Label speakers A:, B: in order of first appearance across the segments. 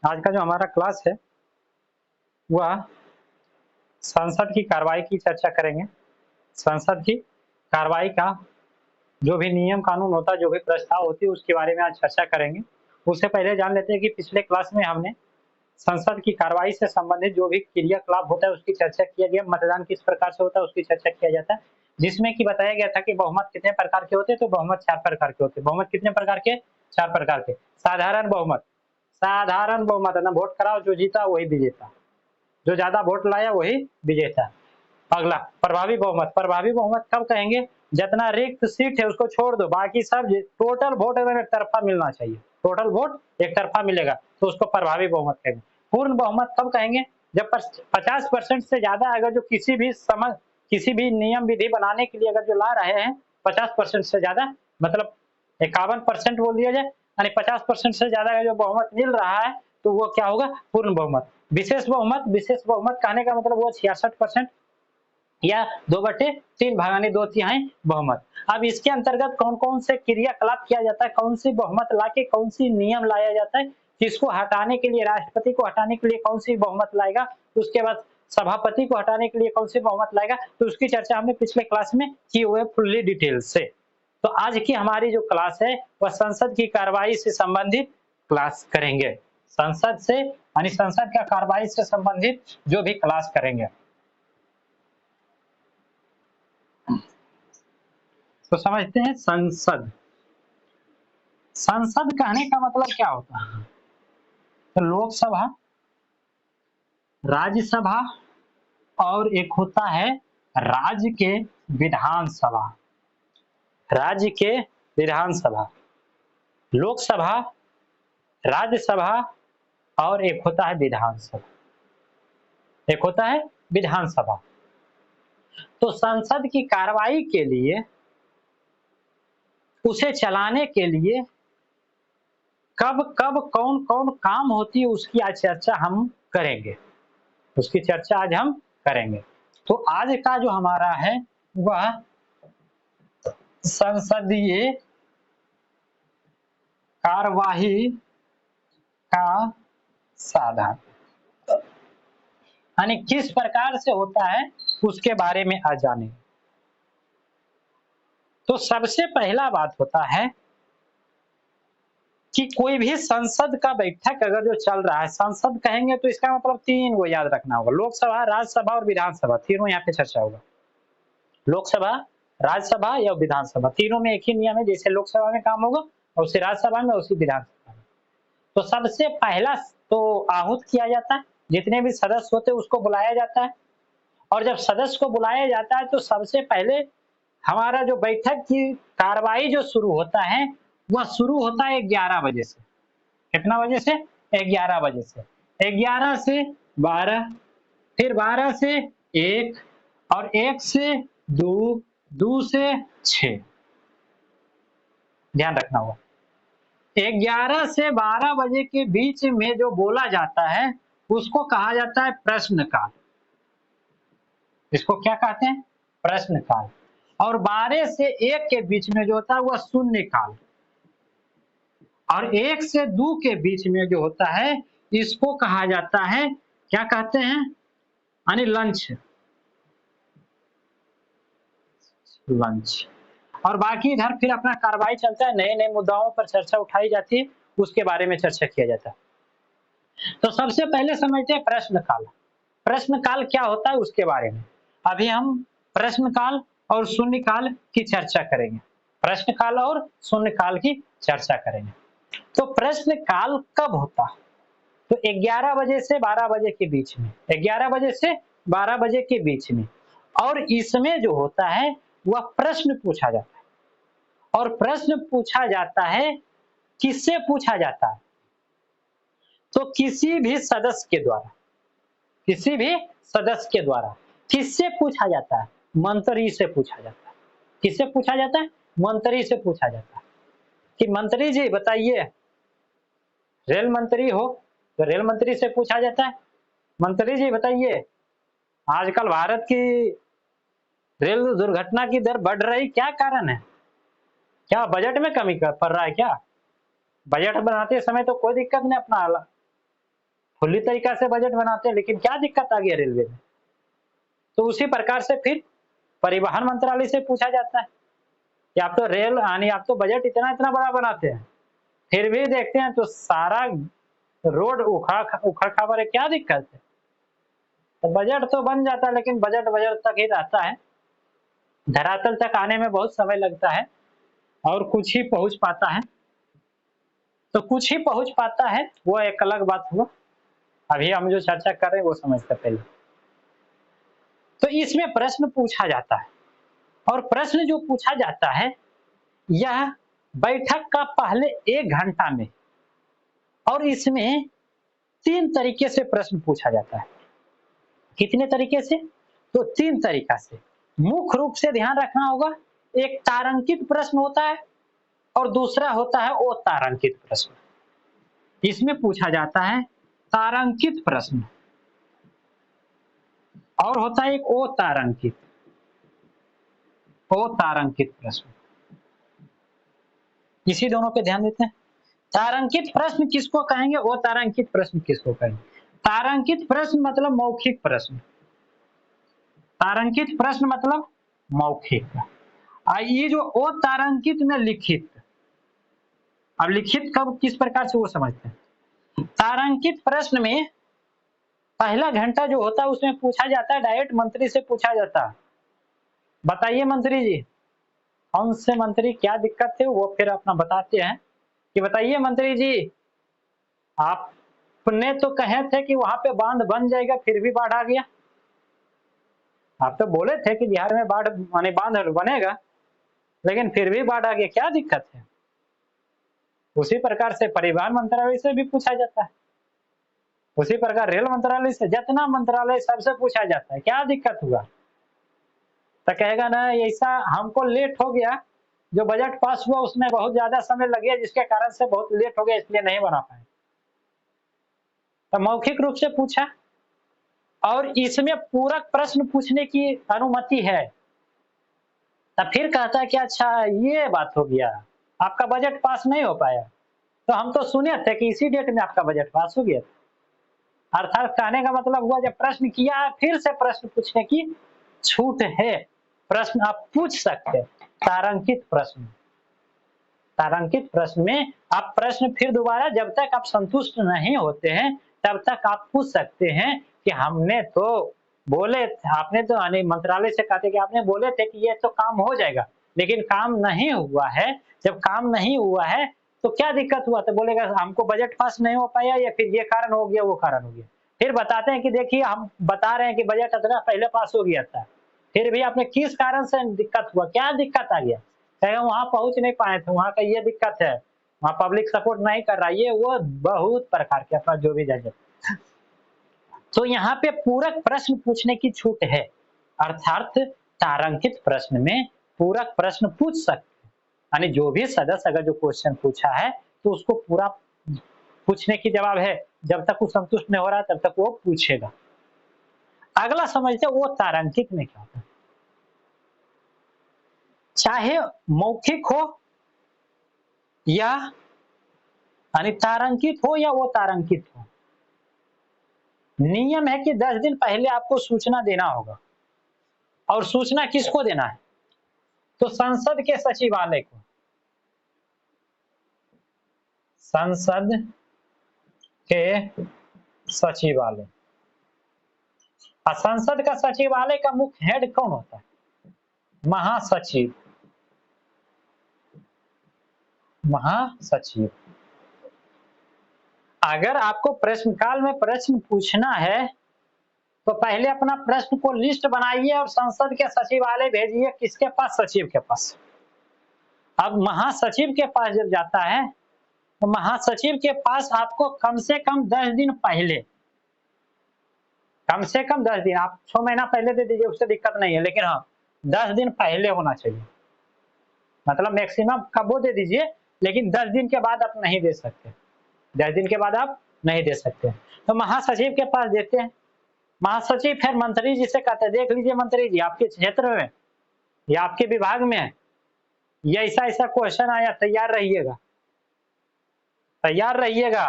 A: आज का जो हमारा क्लास है वह संसद की कार्रवाई की चर्चा करेंगे। संसद की कार्रवाई का जो भी नियम कानून होता है, जो भी प्रस्ताव होती है, उसके बारे में आज चर्चा करेंगे। उससे पहले जान लेते हैं कि पिछले क्लास में हमने संसद की कार्रवाई से संबंधित जो भी क्रियाकलाप होता है उसकी चर्चा किया गया। मतदान किस प्रकार से होता है उसकी चर्चा किया जाता है, जिसमें कि बताया गया था कि बहुमत कितने प्रकार के होते हैं। तो बहुमत 4 प्रकार के होते हैं। बहुमत कितने प्रकार के? 4 प्रकार के। साधारण बहुमत, साधारण बहुमत है ना, वोट कराओ, जो जीता वही विजेता, जो ज्यादा वोट लाया वही विजेता। अगला प्रभावी बहुमत। प्रभावी बहुमत कब कहेंगे? जितना रिक्त सीट है उसको छोड़ दो, बाकी सब टोटल वोट अगर एक तरफा मिलना चाहिए, टोटल वोट एक तरफा मिलेगा तो उसको प्रभावी बहुमत कहेंगे। पूर्ण बहुमत कब कहेंगे? जब 50% से ज्यादा अगर जो किसी भी नियम विधि बनाने के लिए अगर जो ला रहे हैं 50% से ज्यादा, मतलब 51% बोल दिया जाए, यानी 50% से ज्यादा का जो बहुमत मिल रहा है तो वो क्या होगा? पूर्ण बहुमत। विशेष बहुमत, विशेष बहुमत कहने का मतलब वो 66% या 2/3 भागानी 2/3 बहुमत। अब इसके अंतर्गत कौन कौन से क्रियाकलाप किया जाता है, कौन सी बहुमत लाके कौन सी नियम लाया जाता है, किसको हटाने के लिए, राष्ट्रपति को हटाने के लिए कौन सी बहुमत लाएगा, उसके बाद सभापति को हटाने के लिए कौन सी बहुमत लाएगा, तो उसकी चर्चा हमने पिछले क्लास में की हुई है फुल्ली डिटेल से। तो आज की हमारी जो क्लास है वह संसद की कार्रवाई से संबंधित क्लास करेंगे। संसद से यानी संसद का कार्रवाई से संबंधित जो भी क्लास करेंगे। तो समझते हैं संसद। संसद कहने का मतलब क्या होता है? तो लोकसभा, राज्यसभा और एक होता है राज्य के विधानसभा। राज्य के विधानसभा, लोकसभा, राज्यसभा और एक होता है विधानसभा, एक होता है विधानसभा। तो संसद की कार्रवाई के लिए, उसे चलाने के लिए कब कब कौन कौन काम होती है उसकी आज चर्चा हम करेंगे, उसकी चर्चा आज हम करेंगे। तो आज का जो हमारा है वह संसदीय कार्यवाही का साधन, यानी किस प्रकार से होता है उसके बारे में आज जाने। तो सबसे पहला बात होता है कि कोई भी संसद का बैठक अगर जो चल रहा है, संसद कहेंगे तो इसका मतलब 3 को याद रखना होगा, लोकसभा, राज्यसभा और विधानसभा, तीनों यहाँ पे चर्चा होगा। लोकसभा, राज्यसभा या विधानसभा, तीनों में एक ही नियम है, जैसे लोकसभा में काम होगा और उसी राज्यसभा में उसी विधानसभा में। तो सबसे पहला तो आहूत किया जाता है, जितने भी सदस्य होते हैं उसको बुलाया जाता है, और जब सदस्य को बुलाया जाता है तो सबसे पहले हमारा जो बैठक की कार्रवाई जो शुरू होता है वह शुरू होता है 11 बजे से। कितना बजे से? 11 बजे से। 11 से 12, फिर 12 से 1 और 1 से 2, 2 से 6, ध्यान रखना होगा। 11 से 12 बजे के बीच में जो बोला जाता है उसको कहा जाता है प्रश्नकाल। इसको क्या कहते हैं? प्रश्नकाल। और 12 से 1 के बीच में जो होता है वह शून्यकाल, और 1 से 2 के बीच में जो होता है इसको कहा जाता है, क्या कहते हैं? यानी लंच, लंच। और बाकी इधर फिर अपना कार्रवाई चलता है, नए नए मुद्दाओं पर चर्चा उठाई जाती है, उसके बारे में चर्चा किया जाता है। तो सबसे पहले समझते हैं प्रश्नकाल। प्रश्नकाल क्या होता है उसके बारे में अभी हम प्रश्नकाल और शून्यकाल की चर्चा करेंगे। प्रश्नकाल और शून्यकाल की चर्चा करेंगे। तो प्रश्नकाल कब होता है? तो 11 बजे से 12 बजे के बीच में, 11 बजे से 12 बजे के बीच में। और इसमें जो होता है वह प्रश्न पूछा जाता है, और प्रश्न पूछा जाता है, किससे पूछा जाता है? तो किसी भी सदस्य के द्वारा, किसी भी सदस्य के द्वारा। किससे पूछा जाता है? मंत्री से पूछा जाता है। किससे पूछा जाता है? मंत्री से पूछा जाता है कि मंत्री जी बताइए, रेल मंत्री हो तो रेल मंत्री से पूछा जाता है, मंत्री जी बताइए आजकल भारत की रेल दुर्घटना की दर बढ़ रही, क्या कारण है? क्या बजट में कमी पड़ रहा है क्या? बजट बनाते समय तो कोई दिक्कत नहीं अपना खुली तरीका से बजट बनाते हैं, लेकिन क्या दिक्कत आ गई रेलवे में? तो उसी प्रकार से फिर परिवहन मंत्रालय से पूछा जाता है कि आप तो रेल यानी आप तो बजट इतना इतना बड़ा बनाते हैं, फिर भी देखते हैं तो सारा रोड उखड़ खाबड़ है, क्या दिक्कत है? तो बजट तो बन जाता है, लेकिन बजट बजट तक ही रहता है, धरातल तक आने में बहुत समय लगता है और कुछ ही पहुंच पाता है। तो कुछ ही पहुंच पाता है, वो एक अलग बात हुआ। अभी हम जो चर्चा कर रहे हैं वो समझते पहले। तो इसमें प्रश्न पूछा जाता है, और प्रश्न जो पूछा जाता है यह बैठक का पहले 1 घंटा में, और इसमें 3 तरीके से प्रश्न पूछा जाता है। कितने तरीके से? तो 3 तरीका से। मुख्य रूप से ध्यान रखना होगा, एक तारांकित प्रश्न होता है और दूसरा होता है अतारांकित प्रश्न। इसमें पूछा जाता है तारांकित प्रश्न और होता है एक अतारांकित प्रश्न। इसी दोनों पे ध्यान देते हैं। तारांकित प्रश्न किसको कहेंगे, अतारांकित प्रश्न किसको कहेंगे? तारांकित प्रश्न मतलब मौखिक प्रश्न, तारांकित प्रश्न मतलब मौखिक। ये जो अतारांकित में लिखित, अब लिखित कब किस प्रकार से वो समझते हैं। तारांकित प्रश्न में पहला घंटा जो होता है उसमें पूछा जाता है, डायरेक्ट मंत्री से पूछा जाता है, बताइए मंत्री जी, कौन से मंत्री क्या दिक्कत है, वो फिर अपना बताते हैं कि बताइए मंत्री जी, आपने तो कहे थे कि वहां पे बांध बन जाएगा, फिर भी बाढ़ आ गया। आप तो बोले थे कि बिहार में बाढ़ माने बांध बनेगा, लेकिन फिर भी बाढ़ आ गया, क्या दिक्कत है? उसी प्रकार से परिवहन मंत्रालय से भी पूछा जाता है, उसी प्रकार रेल मंत्रालय से, जितना मंत्रालय सबसे पूछा जाता है, क्या दिक्कत हुआ? तो कहेगा ना ऐसा हमको लेट हो गया, जो बजट पास हुआ उसमें बहुत ज्यादा समय लग गया, जिसके कारण से बहुत लेट हो गया, इसलिए नहीं बना पाए। तो मौखिक रूप से पूछा, और इसमें पूरक प्रश्न पूछने की अनुमति है। तब फिर कहता है कि अच्छा ये बात हो गया, आपका बजट पास नहीं हो पाया, तो हम तो सुने थे कि इसी डेट में आपका बजट पास हो गया। अर्थात कहने का मतलब हुआ जब प्रश्न किया फिर से प्रश्न पूछने की छूट है, प्रश्न आप पूछ सकते हैं। तारांकित प्रश्न, तारांकित प्रश्न में आप प्रश्न फिर दोबारा जब तक आप संतुष्ट नहीं होते हैं तब तक आप पूछ सकते हैं कि हमने तो बोले, आपने तो मंत्रालय से कहते कि आपने बोले थे कि ये तो काम हो जाएगा, लेकिन काम नहीं हुआ है। जब काम नहीं हुआ है तो क्या दिक्कत हुआ? तो बोलेगा हमको बजट पास नहीं हो पाया, या फिर ये कारण हो गया, वो कारण हो गया। फिर बताते हैं कि देखिए हम बता रहे हैं कि बजट इतना पहले पास हो गया था, फिर भी आपने किस कारण से दिक्कत हुआ, क्या दिक्कत आ गया? कहेगा वहां पहुंच नहीं पाए थे, वहां का ये दिक्कत है, वहां पब्लिक सपोर्ट नहीं कर रहा, ये वो बहुत प्रकार के अपना जो भी जाए। तो यहाँ पे पूरक प्रश्न पूछने की छूट है, अर्थात तारांकित प्रश्न में पूरक प्रश्न पूछ सकते हैं, यानी जो भी सदस्य अगर जो क्वेश्चन पूछा है तो उसको पूरा पूछने की जवाब है, जब तक वो संतुष्ट नहीं हो रहा तब तक वो पूछेगा। अगला समझते वो तारांकित में क्या होता है। चाहे मौखिक हो या यानी तारांकित हो या वो तारांकित हो, नियम है कि 10 दिन पहले आपको सूचना देना होगा। और सूचना किसको देना है? तो संसद के सचिवालय को, संसद के सचिवालय। संसद का सचिवालय का मुख्य हेड कौन होता है? महासचिव, महासचिव। अगर आपको प्रश्नकाल में प्रश्न पूछना है तो पहले अपना प्रश्न को लिस्ट बनाइए और संसद के सचिवालय भेजिए, किसके पास? सचिव के पास। अब महासचिव के पास जब जाता है तो महासचिव के पास आपको कम से कम 10 दिन पहले, कम से कम 10 दिन, आप 6 महीना पहले दे दीजिए, उससे दिक्कत नहीं है, लेकिन हाँ 10 दिन पहले होना चाहिए। मतलब मैक्सिमम कब वो दे दीजिए, लेकिन 10 दिन के बाद आप नहीं दे सकते, 10 दिन के बाद आप नहीं दे सकते। तो महासचिव के पास देते हैं, महासचिव फिर मंत्री जी से कहते हैं देख लीजिए मंत्री जी, आपके क्षेत्र में या आपके विभाग में ये ऐसा ऐसा क्वेश्चन आया, तैयार रहिएगा, तैयार रहिएगा।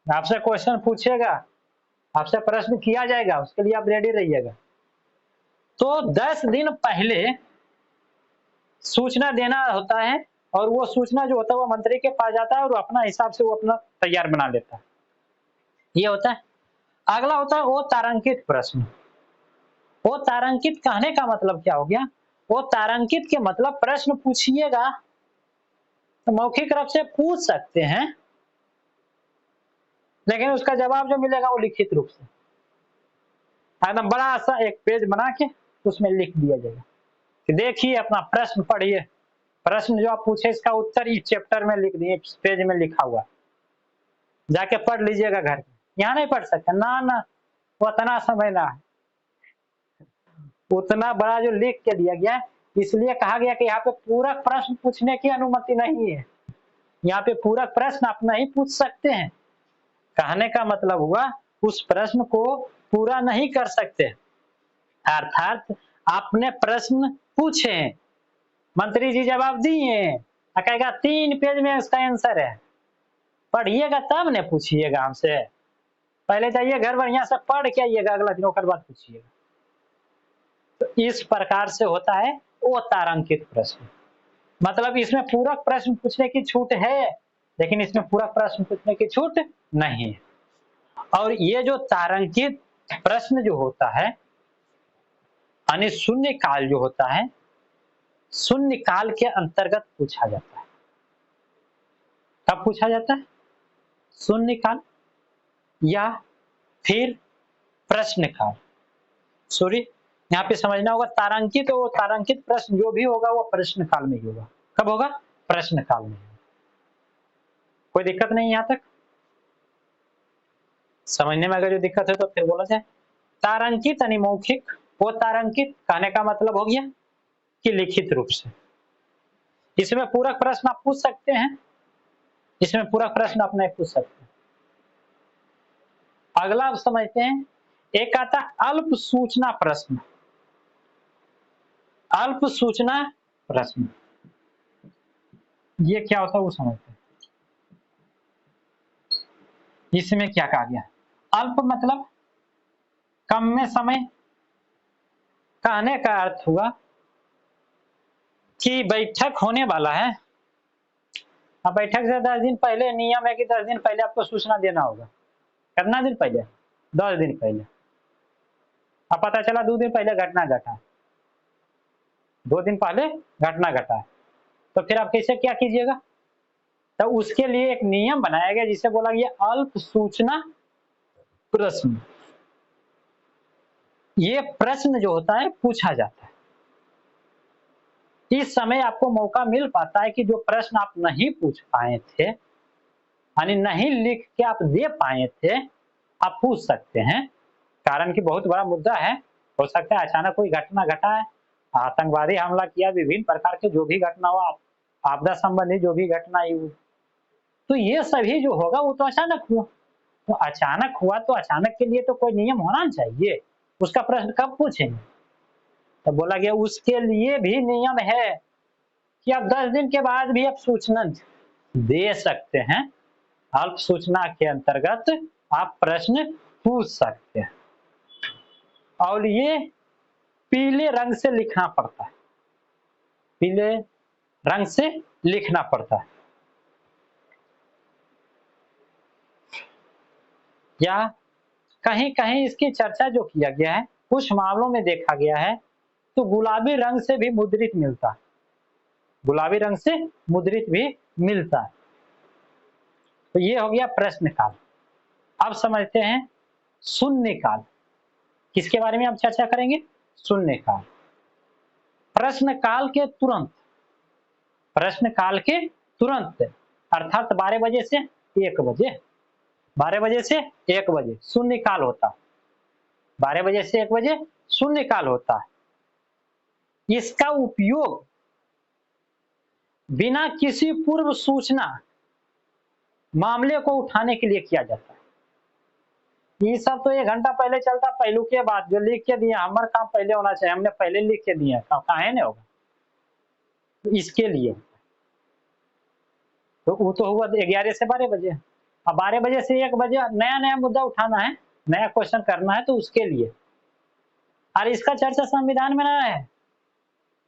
A: आपसे क्वेश्चन पूछेगा, आपसे प्रश्न किया जाएगा, उसके लिए आप रेडी रहिएगा। तो 10 दिन पहले सूचना देना होता है और वो सूचना जो होता है वो मंत्री के पास जाता है और अपना हिसाब से वो अपना तैयार बना लेता है। ये होता है। अगला होता है वो तारांकित प्रश्न। वो तारांकित कहने का मतलब क्या हो गया? वो तारांकित के मतलब प्रश्न पूछिएगा तो मौखिक रूप से पूछ सकते हैं, लेकिन उसका जवाब जो मिलेगा वो लिखित रूप से एकदम बड़ा सा एक पेज बना के उसमें लिख दिया जाएगा कि देखिए अपना प्रश्न पढ़िए, प्रश्न जो आप पूछे इसका उत्तर इस चैप्टर में लिख दिए, इस पेज में लिखा हुआ, जाके पढ़ लीजिएगा घर में। यहाँ नहीं पढ़ सकते ना, ना वो इतना समय ना है, उतना बड़ा जो लिख के दिया गया है, इसलिए कहा गया कि यहाँ पे पूरक प्रश्न पूछने की अनुमति नहीं है। यहाँ पे पूरक प्रश्न आप नहीं पूछ सकते हैं। कहने का मतलब हुआ उस प्रश्न को पूरा नहीं कर सकते, अर्थात आपने प्रश्न पूछे, मंत्री जी जवाब दिए, कहेगा 3 पेज में उसका आंसर है, पढ़िएगा तब ने पूछिएगा हमसे, पहले जाइए घर बढ़िया से पढ़ के आइएगा, अगला दिन ओकर बाद पूछिएगा। तो इस प्रकार से होता है वो तारांकित प्रश्न। मतलब इसमें पूरक प्रश्न पूछने की छूट है, लेकिन इसमें पूरक प्रश्न पूछने की छूट नहीं है। और ये जो तारांकित प्रश्न जो होता है, यानी शून्य काल जो होता है, शून्य काल के अंतर्गत पूछा जाता है। कब पूछा जाता है? शून्य काल या फिर प्रश्न काल। सॉरी, यहाँ पे समझना होगा तारांकित और तारांकित प्रश्न जो भी होगा वो प्रश्न काल में ही होगा। कब होगा? प्रश्न काल में। कोई दिक्कत नहीं यहाँ तक समझने में? अगर जो दिक्कत है तो फिर बोला जाए। तारांकित यानी मौखिक, वो तारांकित कहने का मतलब हो गया कि लिखित रूप से। इसमें पूरक प्रश्न आप पूछ सकते हैं, इसमें पूरक प्रश्न आप नहीं पूछ सकते। अगला आप समझते हैं, एक आता अल्प सूचना प्रश्न। अल्प सूचना प्रश्न ये क्या होता है वो समझते हैं। इसमें क्या कहा गया? अल्प मतलब कम में समय। कहने का अर्थ हुआ कि बैठक होने वाला है, अब बैठक से 10 दिन पहले नियम है कि 10 दिन पहले आपको सूचना देना होगा। कितना दिन पहले? 10 दिन पहले। अब पता चला 2 दिन पहले घटना घटा है, 2 दिन पहले घटना घटा है, तो फिर आप कैसे क्या कीजिएगा? तो उसके लिए एक नियम बनाया गया जिसे बोला गया अल्प सूचना प्रश्न। ये प्रश्न जो होता है पूछा जाता है, इस समय आपको मौका मिल पाता है कि जो प्रश्न आप नहीं पूछ पाए थे, यानी नहीं लिख के आप दे पाए थे, आप पूछ सकते हैं। कारण कि बहुत बड़ा मुद्दा है, हो सकता है अचानक कोई घटना घटा है, आतंकवादी हमला किया, विभिन्न प्रकार के जो भी घटना हुआ, आपदा संबंधी जो भी घटना हुई, तो ये सभी जो होगा वो तो अचानक हुआ। तो अचानक हुआ तो अचानक के लिए तो कोई नियम होना चाहिए, उसका प्रश्न कब पूछेंगे? तो बोला गया उसके लिए भी नियम है कि आप 10 दिन के बाद भी आप सूचना दे सकते हैं। अल्प सूचना के अंतर्गत आप प्रश्न पूछ सकते हैं, और ये पीले रंग से लिखना पड़ता है, पीले रंग से लिखना पड़ता है। या कहीं कहीं इसकी चर्चा जो किया गया है, कुछ मामलों में देखा गया है तो गुलाबी रंग से भी मुद्रित मिलता है, गुलाबी रंग से मुद्रित भी मिलता है। तो ये हो गया प्रश्न काल। अब समझते हैं शून्य काल। किसके बारे में आप चर्चा करेंगे? शून्य काल। प्रश्न काल के तुरंत, प्रश्न काल के तुरंत अर्थात 12 बजे से 1 बजे, 12 बजे से 1 बजे शून्य काल होता है। 12 बजे से 1 बजे शून्य काल होता है। इसका उपयोग बिना किसी पूर्व सूचना मामले को उठाने के लिए किया जाता है। ये सब तो 1 घंटा पहले चलता, पहलू के बाद जो लिख के दिया, हमारा काम पहले होना चाहिए, हमने पहले लिख के दिया, काहे नहीं होगा? तो इसके लिए तो वो तो हुआ 11 से 12 बजे। अब 12 बजे से 1 बजे नया नया मुद्दा उठाना है, नया क्वेश्चन करना है, तो उसके लिए। और इसका चर्चा संविधान में ना है,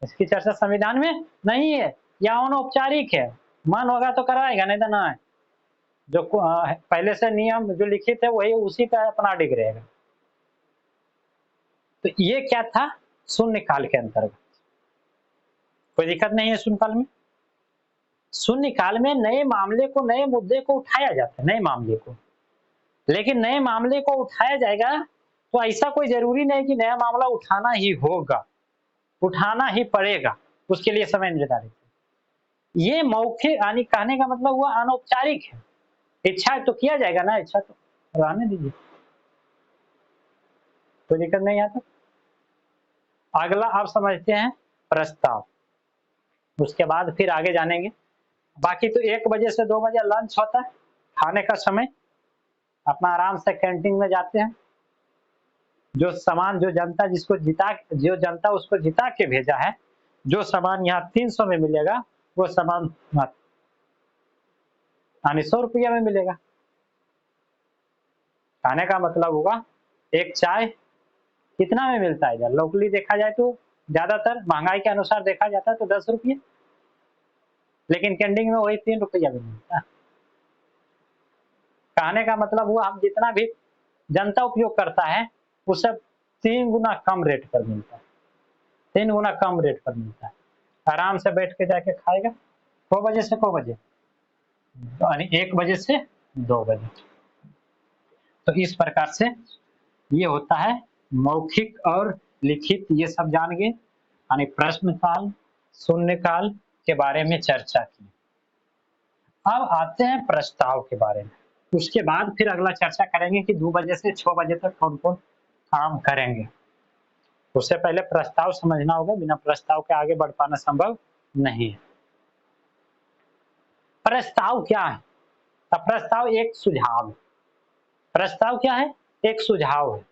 A: इसकी चर्चा संविधान में नहीं है, या अनौपचारिक है, मन होगा तो कराएगा, नहीं तो ना है। जो पहले से नियम जो लिखित है वही उसी पे अपना डिग रहेगा। तो ये क्या था, शून्यकाल के अंतर्गत। कोई दिक्कत नहीं है शून्यकाल में। शून्यकाल में नए मामले को, नए मुद्दे को उठाया जाता है, नए मामले को। लेकिन नए मामले को उठाया जाएगा तो ऐसा कोई जरूरी नहीं कि नया मामला उठाना ही होगा, उठाना ही पड़ेगा, उसके लिए समय निर्धारित है। ये मौखिक यानी कहने का मतलब हुआ अनौपचारिक है। इच्छा तो किया जाएगा ना, इच्छा तो रहने दीजिए, कोई दिक्कत नहीं आता। अगला आप समझते हैं प्रस्ताव, उसके बाद फिर आगे जानेंगे। बाकी तो 1 बजे से 2 बजे लंच होता है, खाने का समय, अपना आराम से कैंटीन में जाते हैं। जो सामान, जो जनता जिसको जिता, जो जनता उसको जिता के भेजा है, जो सामान यहाँ 300 में मिलेगा वो सामान यानी 100 रुपया में मिलेगा। खाने का मतलब होगा एक चाय कितना में मिलता है इधर, लोकली देखा जाए तो ज्यादातर महंगाई के अनुसार देखा जाता है तो 10 रुपये, लेकिन कैंटीन में वही 3 रुपया में मिलता है। कहने का मतलब हुआ हम जितना भी जनता उपयोग करता है उससे 3 गुना कम रेट पर मिलता है, 3 गुना कम रेट पर मिलता है। आराम से बैठ के जाके खाएगा। 2 बजे से 2 बजे, यानी 1 बजे से 2 बजे। तो इस प्रकार से ये होता है मौखिक और लिखित, ये सब जान गए, यानी प्रश्न काल, शून्य काल के बारे में चर्चा की। अब आते हैं प्रस्ताव के बारे में। उसके बाद फिर अगला चर्चा करेंगे कि 2 बजे से 6 बजे तक कौन कौन काम करेंगे। उससे पहले प्रस्ताव समझना होगा, बिना प्रस्ताव के आगे बढ़ पाना संभव नहीं है। प्रस्ताव क्या है? अब प्रस्ताव एक सुझाव है। प्रस्ताव क्या है? एक सुझाव है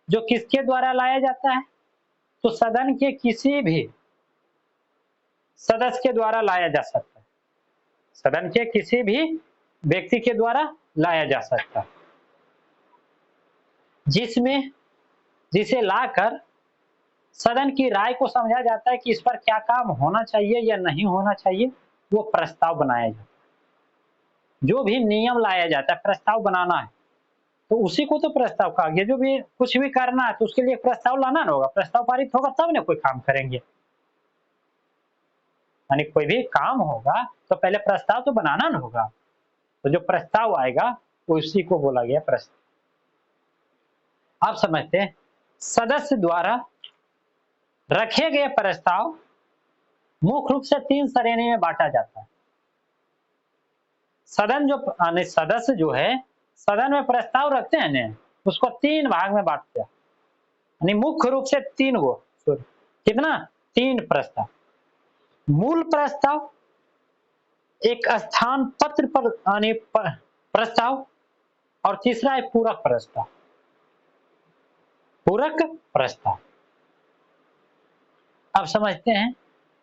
A: जो किसके द्वारा लाया जाता है? तो सदन के किसी भी सदस्य के द्वारा लाया जा सकता है, सदन के किसी भी व्यक्ति के द्वारा लाया जा सकता है, जिसे लाकर सदन की राय को समझा जाता है कि इस पर क्या काम होना चाहिए या नहीं होना चाहिए, वो प्रस्ताव बनाया जाता है। जो भी नियम लाया जाता है, प्रस्ताव बनाना है तो उसी को तो प्रस्ताव कहा गया। जो भी कुछ भी करना है तो उसके लिए प्रस्ताव लाना ना होगा, प्रस्ताव पारित होगा तब ना कोई काम करेंगे। यानी कोई भी काम होगा तो पहले प्रस्ताव तो बनाना ना होगा, तो जो प्रस्ताव आएगा उसी को बोला गया प्रस्ताव। आप समझते हैं, सदस्य द्वारा रखे गए प्रस्ताव मुख्य रूप से 3 श्रेणी में बांटा जाता है। सदन जो सदस्य जो है सदन में प्रस्ताव रखते हैं ना, उसको 3 भाग में बांटते हैं, यानी मुख्य रूप से 3 गो, कितना 3 प्रस्ताव। मूल प्रस्ताव, एक स्थान पत्र पर यानी प्रस्ताव, और तीसरा है पूरक प्रस्ताव। पूरक प्रस्ताव अब समझते हैं।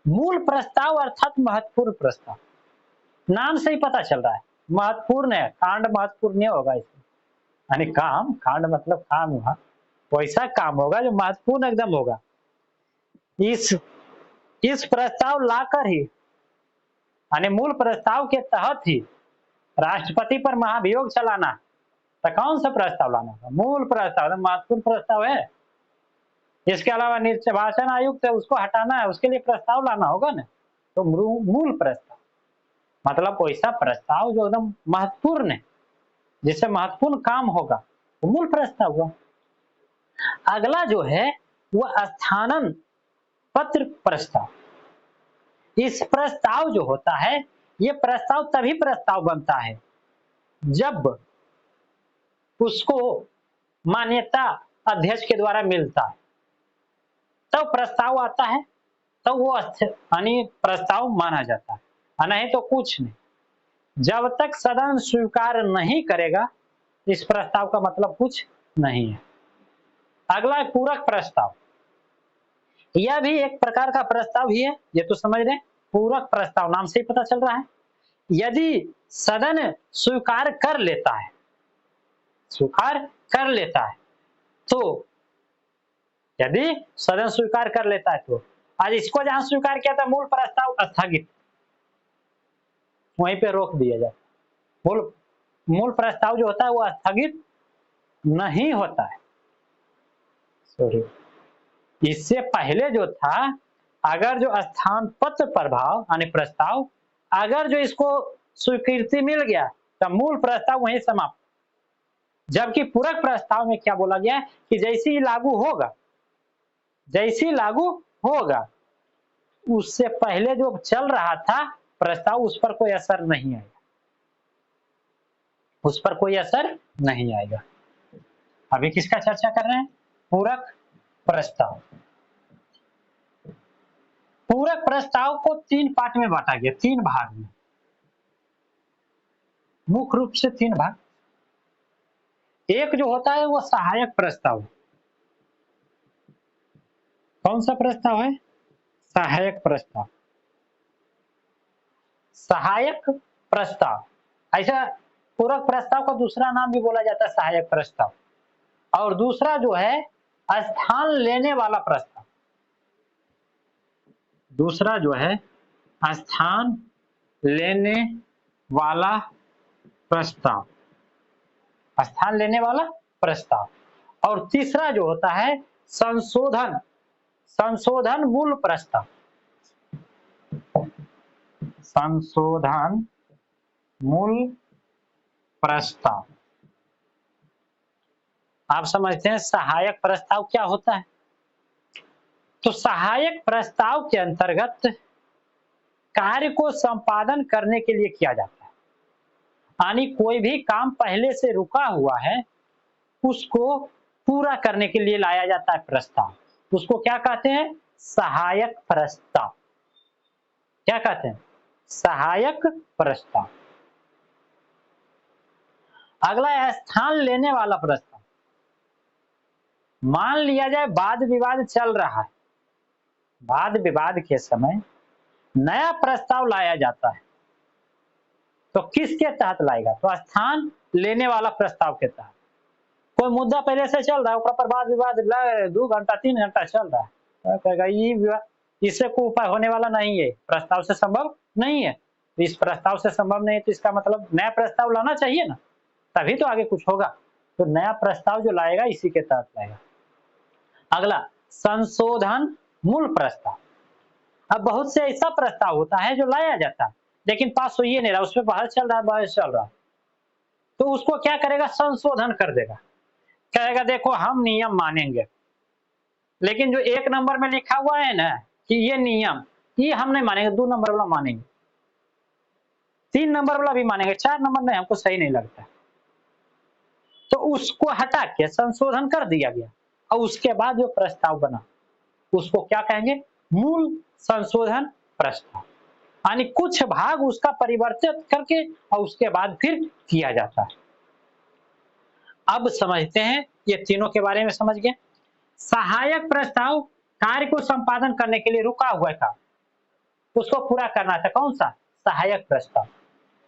A: मूल प्रस्ताव अर्थात महत्वपूर्ण प्रस्ताव, नाम से ही पता चल रहा है महत्वपूर्ण है, कांड महत्वपूर्ण नहीं होगा इसमें, यानी काम, कांड मतलब काम हुआ, वैसा काम होगा जो महत्वपूर्ण एकदम होगा। इस प्रस्ताव लाकर ही, यानी मूल प्रस्ताव के तहत ही राष्ट्रपति पर महाभियोग चलाना, तो कौन सा प्रस्ताव लाना था? मूल प्रस्ताव, महत्वपूर्ण प्रस्ताव है। इसके अलावा निर्वाचन आयुक्त है, उसको हटाना है, उसके लिए प्रस्ताव लाना होगा ना, तो मूल प्रस्ताव मतलब वैसा प्रस्ताव जो एकदम महत्वपूर्ण है, जिससे महत्वपूर्ण काम होगा, वो मूल प्रस्ताव हुआ। अगला जो है वह स्थानन पत्र प्रस्ताव। इस प्रस्ताव जो होता है, ये प्रस्ताव तभी प्रस्ताव बनता है जब उसको मान्यता अध्यक्ष के द्वारा मिलता है, तब प्रस्ताव आता है, तब वो यानी प्रस्ताव माना जाता है, नहीं तो कुछ नहीं। जब तक सदन स्वीकार नहीं करेगा इस प्रस्ताव का मतलब कुछ नहीं है। अगला है पूरक प्रस्ताव। यह भी एक प्रकार का प्रस्ताव ही है, ये तो समझ रहे हैं। पूरक प्रस्ताव नाम से ही पता चल रहा है, यदि सदन स्वीकार कर लेता है, स्वीकार कर लेता है तो, यदि सदन स्वीकार कर लेता है तो, आज इसको जहां स्वीकार किया था मूल प्रस्ताव स्थगित, वहीं पे रोक दिया जाए। मूल प्रस्ताव जो होता है वो स्थगित नहीं होता है। सॉरी, इससे पहले जो था, अगर जो स्थान पत्र प्रभाव यानी प्रस्ताव, अगर जो इसको स्वीकृति मिल गया तो मूल प्रस्ताव वहीं समाप्त। जबकि पूरक प्रस्ताव में क्या बोला गया है कि जैसे ही लागू होगा, जैसे ही लागू होगा, उससे पहले जो चल रहा था प्रस्ताव, उस पर कोई असर नहीं आएगा, उस पर कोई असर नहीं आएगा। अभी किसका चर्चा कर रहे हैं? पूरक प्रस्ताव। पूरक प्रस्ताव को 3 पार्ट में बांटा गया, 3 भाग में, मुख्य रूप से 3 भाग। एक जो होता है वो सहायक प्रस्ताव। कौन सा प्रस्ताव है? सहायक प्रस्ताव। सहायक प्रस्ताव, ऐसा पूरक प्रस्ताव का दूसरा नाम भी बोला जाता है सहायक प्रस्ताव। और दूसरा जो है स्थान लेने वाला प्रस्ताव। दूसरा जो है स्थान लेने वाला प्रस्ताव, स्थान लेने वाला प्रस्ताव। और तीसरा जो होता है संशोधन, संशोधन मूल प्रस्ताव, संशोधन मूल प्रस्ताव। आप समझते हैं सहायक प्रस्ताव क्या होता है? तो सहायक प्रस्ताव के अंतर्गत कार्य को संपादन करने के लिए किया जाता है, यानी कोई भी काम पहले से रुका हुआ है उसको पूरा करने के लिए लाया जाता है प्रस्ताव। उसको क्या कहते हैं? सहायक प्रस्ताव। क्या कहते हैं? सहायक प्रस्ताव। अगला स्थान लेने वाला प्रस्ताव। मान लिया जाए वाद विवाद चल रहा है, वाद विवाद के समय नया प्रस्ताव लाया जाता है, तो किसके तहत लाएगा? तो स्थान लेने वाला प्रस्ताव के तहत। कोई मुद्दा पहले से चल रहा है, ऊपर पर वाद विवाद 2 घंटा 3 घंटा चल रहा है, तो कहेगा ये इससे कोई उपाय होने वाला नहीं है, प्रस्ताव से संभव नहीं है। तो इस प्रस्ताव से संभव नहीं है तो इसका मतलब नया प्रस्ताव लाना चाहिए ना, तभी तो आगे कुछ होगा। तो नया प्रस्ताव जो लाएगा इसी के तहत लाएगा। अगला संशोधन मूल प्रस्ताव। अब बहुत से ऐसा प्रस्ताव होता है जो लाया जाता है लेकिन पास हो ही नहीं रहा, उसमें बहस चल रहा है, बहस चल रहा है, तो उसको क्या करेगा? संशोधन कर देगा। कहेगा देखो हम नियम मानेंगे, लेकिन जो 1 नंबर में लिखा हुआ है ना कि ये नियम, ये हम नहीं मानेंगे, 2 नंबर वाला मानेंगे, 3 नंबर वाला भी मानेंगे, 4 नंबर नहीं, हमको सही नहीं लगता। तो उसको हटा के संशोधन कर दिया गया और उसके बाद जो प्रस्ताव बना उसको क्या कहेंगे? मूल संशोधन प्रस्ताव। यानी कुछ भाग उसका परिवर्तित करके और उसके बाद फिर किया जाता है। अब समझते हैं, ये तीनों के बारे में समझ गए। सहायक प्रस्ताव कार्य को संपादन करने के लिए रुका हुआ था, उसको पूरा करना था। कौन सा? सहायक प्रस्ताव।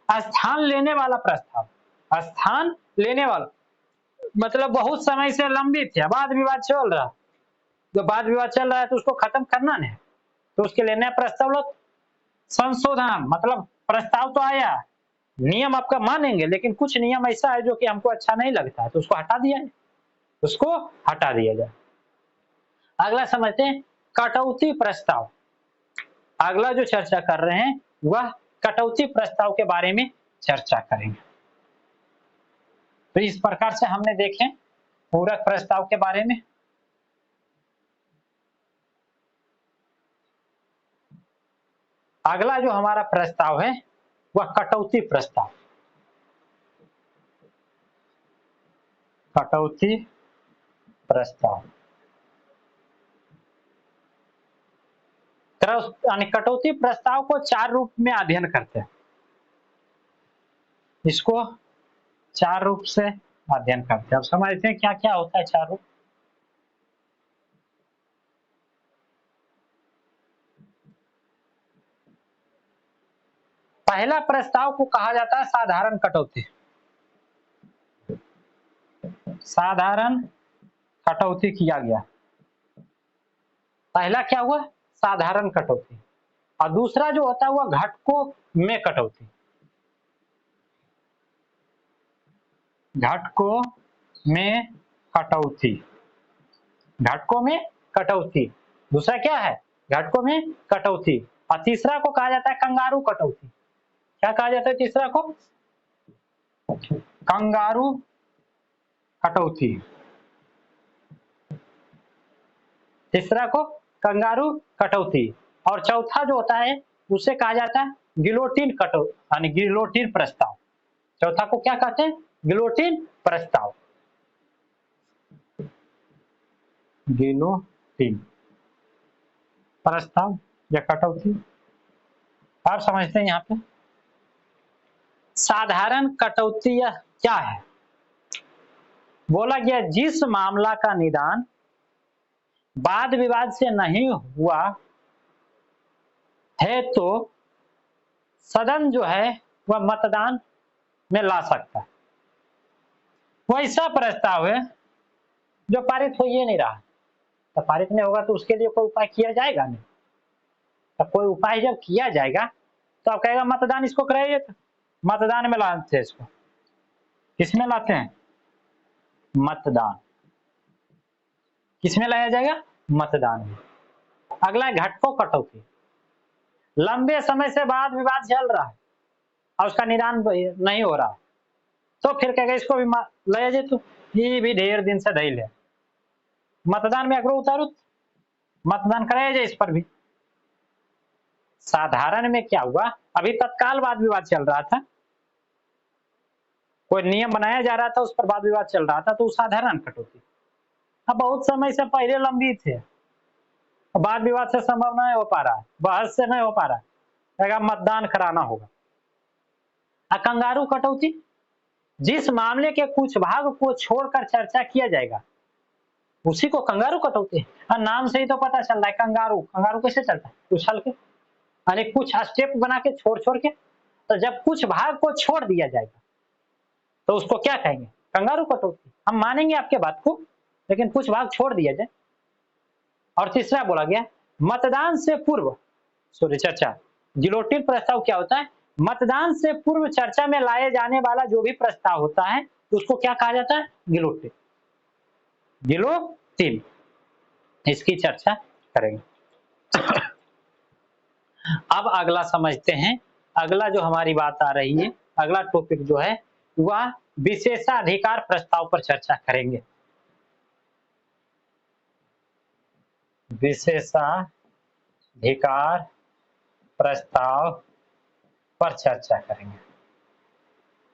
A: स्थान लेने वाला प्रस्ताव, स्थान लेने वाला मतलब बहुत समय से लंबित है, वाद विवाद चल रहा, जो वाद विवाद चल रहा है तो उसको खत्म करना है, तो उसके लिए नया प्रस्ताव लो। संशोधन मतलब प्रस्ताव तो आया, नियम आपका मानेंगे लेकिन कुछ नियम ऐसा है जो कि हमको अच्छा नहीं लगता है, तो उसको हटा दिया जाए, उसको हटा दिया जाए। अगला समझते हैं कटौती प्रस्ताव। अगला जो चर्चा कर रहे हैं वह कटौती प्रस्ताव के बारे में चर्चा करेंगे। तो इस प्रकार से हमने देखे पूरक प्रस्ताव के बारे में। अगला जो हमारा प्रस्ताव है वह कटौती प्रस्ताव। कटौती प्रस्ताव यानी कटौती प्रस्ताव को 4 रूप में अध्ययन करते हैं, इसको 4 रूप से अध्ययन करते हैं। अब समझते हैं क्या क्या होता है 4 रूप। पहला प्रस्ताव को कहा जाता है साधारण कटौती। साधारण कटौती किया गया, पहला क्या हुआ? साधारण कटौती। और दूसरा जो होता है वह घटकों में कटौती। घटकों में कटौती, घटकों में कटौती। दूसरा क्या है? घटकों में कटौती। और तीसरा को कहा जाता है कंगारू कटौती। क्या कहा जाता है तीसरा को? कंगारू कटौती। तीसरा को कंगारू कटौती। और चौथा जो होता है उसे कहा जाता है गिलोटिन कटौती, यानी गिलोटिन प्रस्ताव। चौथा को क्या कहते हैं? गिलोटिन प्रस्ताव। गिलोटिन प्रस्ताव या कटौती। आप समझते हैं यहाँ पे साधारण कटौती या क्या है? बोला गया जिस मामला का निदान वाद विवाद से नहीं हुआ है तो सदन जो है वह मतदान में ला सकता है। वैसा प्रस्ताव है जो पारित हो ये नहीं रहा, तो पारित नहीं होगा तो उसके लिए कोई उपाय किया जाएगा नहीं। तो कोई उपाय जब किया जाएगा तो आप कहेगा मतदान इसको कराइए, तो मतदान में लाते हैं इसको। किसमें लाते हैं? मतदान। किसमें लाया जाएगा? मतदान में। अगला है घटकों कटौती। लंबे समय से वाद विवाद चल रहा है और उसका निदान नहीं हो रहा, तो फिर कहेगा इसको भी लाया जाए, तो ये भी ढेर दिन से धैल है, मतदान में अग्रो उतारो, मतदान कराया जाए इस पर भी। साधारण में क्या हुआ? अभी तत्काल वाद विवाद चल रहा था, कोई नियम बनाया जा रहा था, उस पर वाद विवाद चल रहा था, तो साधारण कटौती। अब बहुत समय से पहले लंबी थे, वाद विवाद से संभव नहीं हो पा रहा है, बहस से नहीं हो पा रहा है, मतदान कराना होगा। कंगारू कटौती, जिस मामले के कुछ भाग को छोड़कर चर्चा किया जाएगा उसी को कंगारू कटौती। नाम से ही तो पता चल रहा है कंगारू। कंगारू कैसे चलता है? उछल के, यानी कुछ स्टेप बना के छोड़ छोड़ के। तो जब कुछ भाग को छोड़ दिया जाएगा तो उसको क्या कहेंगे? कंगारू कटौती। हम मानेंगे आपके बात को, लेकिन कुछ भाग छोड़ दिया जाए। और तीसरा बोला गया मतदान से पूर्व चर्चा। गिलोटिन प्रस्ताव क्या होता है? मतदान से पूर्व चर्चा में लाए जाने वाला जो भी प्रस्ताव होता है उसको क्या कहा जाता है? गिलोटिन। गिलोटिन, इसकी चर्चा करेंगे। अब अगला समझते हैं। अगला जो हमारी बात आ रही है, अगला टॉपिक जो है वह विशेषाधिकार प्रस्ताव पर चर्चा करेंगे। विशेषाधिकार प्रस्ताव पर चर्चा करेंगे।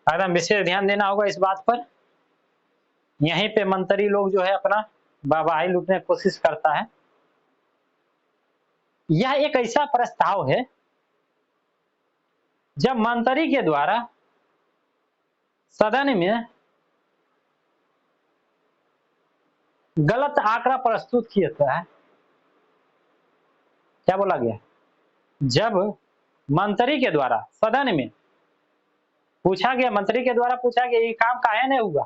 A: एकदम विशेष ध्यान देना होगा इस बात पर। यहीं पे मंत्री लोग जो है अपना वाहवाही लूटने की कोशिश करता है। यह एक ऐसा प्रस्ताव है जब मंत्री के द्वारा सदन में गलत आंकड़ा प्रस्तुत किया जाता है। क्या बोला गया? जब मंत्री के द्वारा सदन में पूछा गया, मंत्री के द्वारा पूछा गया ये काम काहे नहीं हुआ,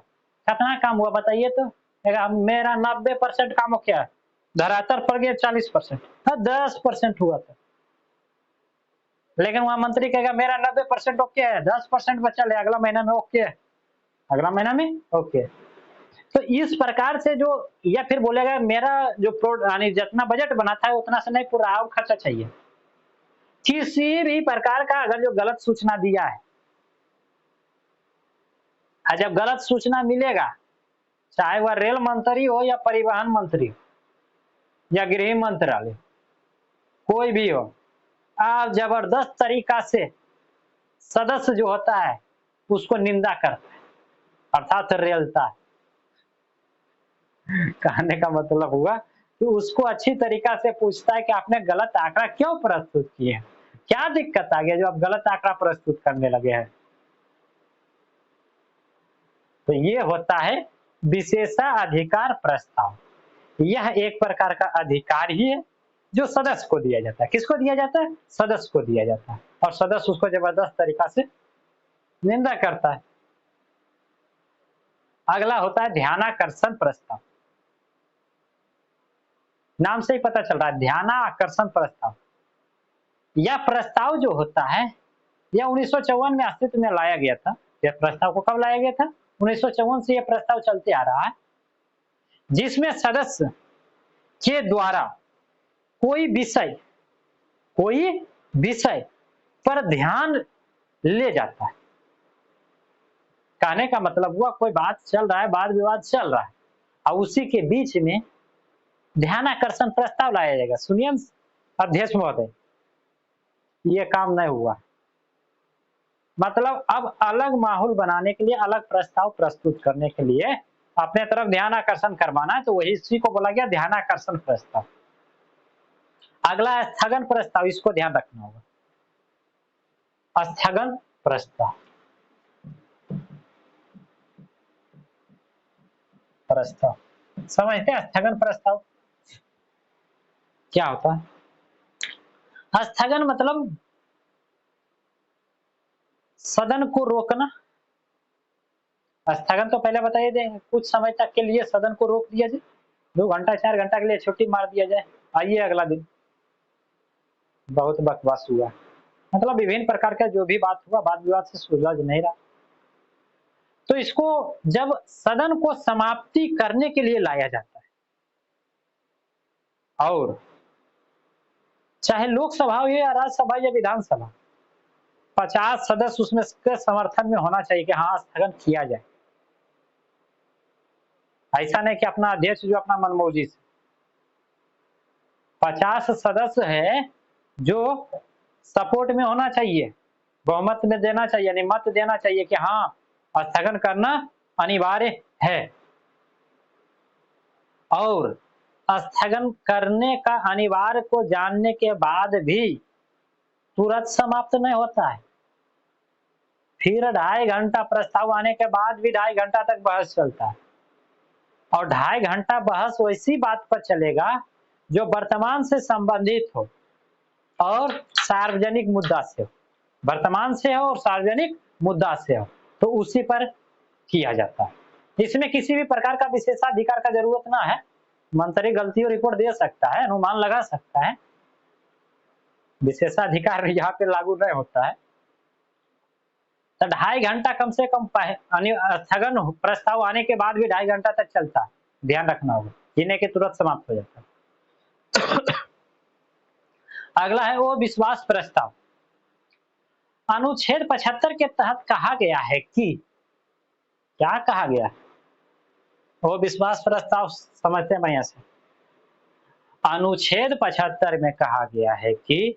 A: कितना काम हुआ बताइए तो, मेरा 90% काम हो क्या है, धरातल पर गया 40%, 10% हुआ था। लेकिन वहां मंत्री कहेगा मेरा 90% ओके है, 10% बचा ले, अगला महीना में ओके है, अगला महीना में ओके। तो इस प्रकार से जो, या फिर बोलेगा मेरा जो यानी जितना बजट बना था उतना से नहीं पूरा, और खर्चा चाहिए। किसी भी प्रकार का अगर जो गलत सूचना दिया है, जब गलत सूचना मिलेगा, चाहे वह रेल मंत्री हो या परिवहन मंत्री या गृह मंत्रालय, कोई भी हो, आप जबरदस्त तरीका से सदस्य जो होता है उसको निंदा करता है, अर्थात रेलता है। कहने का मतलब हुआ कि उसको अच्छी तरीका से पूछता है कि आपने गलत आंकड़ा क्यों प्रस्तुत किए, क्या दिक्कत आ गया जो आप गलत आंकड़ा प्रस्तुत करने लगे हैं। तो ये होता है विशेषाधिकार प्रस्ताव। यह एक प्रकार का अधिकार ही है जो सदस्य को दिया जाता है। किसको दिया जाता है? सदस्य को दिया जाता है। और सदस्य उसको जबरदस्त तरीका से निंदा करता है। अगला होता है ध्यानाकर्षण प्रस्ताव। नाम से ही पता चल रहा है ध्यानाकर्षण प्रस्ताव। यह प्रस्ताव जो होता है यह 1954 में अस्तित्व में लाया गया था। यह प्रस्ताव को कब लाया गया था? 1954 से यह प्रस्ताव चलते आ रहा है, जिसमें सदस्य के द्वारा कोई विषय पर ध्यान ले जाता है। कहने का मतलब हुआ कोई बात चल रहा है, वाद विवाद चल रहा है और उसी के बीच में ध्यानाकर्षण प्रस्ताव लाया जाएगा। सुनिए अध्यक्ष महोदय, ये काम नहीं हुआ। मतलब अब अलग माहौल बनाने के लिए, अलग प्रस्ताव प्रस्तुत करने के लिए अपने तरफ ध्यानाकर्षण करवाना है, तो वही इसी को बोला गया ध्यानाकर्षण प्रस्ताव। अगला स्थगन प्रस्ताव, इसको ध्यान रखना होगा। स्थगन प्रस्ताव समझते हैं? स्थगन प्रस्ताव क्या होता है? स्थगन मतलब सदन को रोकना। स्थगन तो पहले बताइए देंगे, कुछ समय तक के लिए सदन को रोक दिया जाए, 2 घंटा 4 घंटा के लिए छुट्टी मार दिया जाए, आइए अगला दिन। बहुत बकवास हुआ। मतलब विभिन्न प्रकार का जो भी बात हुआ, वाद विवाद से सुलझ नहीं रहा। तो इसको जब सदन को समाप्ति करने के लिए लाया जाता है, और चाहे लोकसभा हो या राज्यसभा या विधानसभा, 50 सदस्य उसमें के समर्थन में होना चाहिए कि हाँ स्थगन किया जाए। ऐसा नहीं कि अपना अध्यक्ष जो अपना मनमौजी से, 50 सदस्य है जो सपोर्ट में होना चाहिए, बहुमत में देना चाहिए, यानी मत देना चाहिए कि हाँ स्थगन करना अनिवार्य है। और स्थगन करने का अनिवार्य को जानने के बाद भी तुरंत समाप्त नहीं होता है, फिर 2.5 घंटा प्रस्ताव आने के बाद भी 2.5 घंटा तक बहस चलता है। और 2.5 घंटा बहस वैसी बात पर चलेगा जो वर्तमान से संबंधित हो और सार्वजनिक मुद्दा से हो, वर्तमान से हो और सार्वजनिक मुद्दा से हो, तो उसी पर किया जाता है। इसमें किसी भी प्रकार का विशेषाधिकार का जरूरत ना है। मंत्री गलती और रिपोर्ट दे सकता है, अनुमान लगा सकता है, विशेषाधिकार यहाँ पे लागू नहीं होता है। तो 2.5 घंटा कम से कम स्थगन प्रस्ताव आने के बाद भी 2.5 घंटा तक चलता है, ध्यान रखना होगा, जिन्हें के तुरंत समाप्त हो जाता है। अगला है वो विश्वास प्रस्ताव। अनुच्छेद 75 के तहत कहा गया है कि, क्या कहा गया? वो विश्वास प्रस्ताव समझते हैं भैया से। अनुच्छेद 75 में कहा गया है कि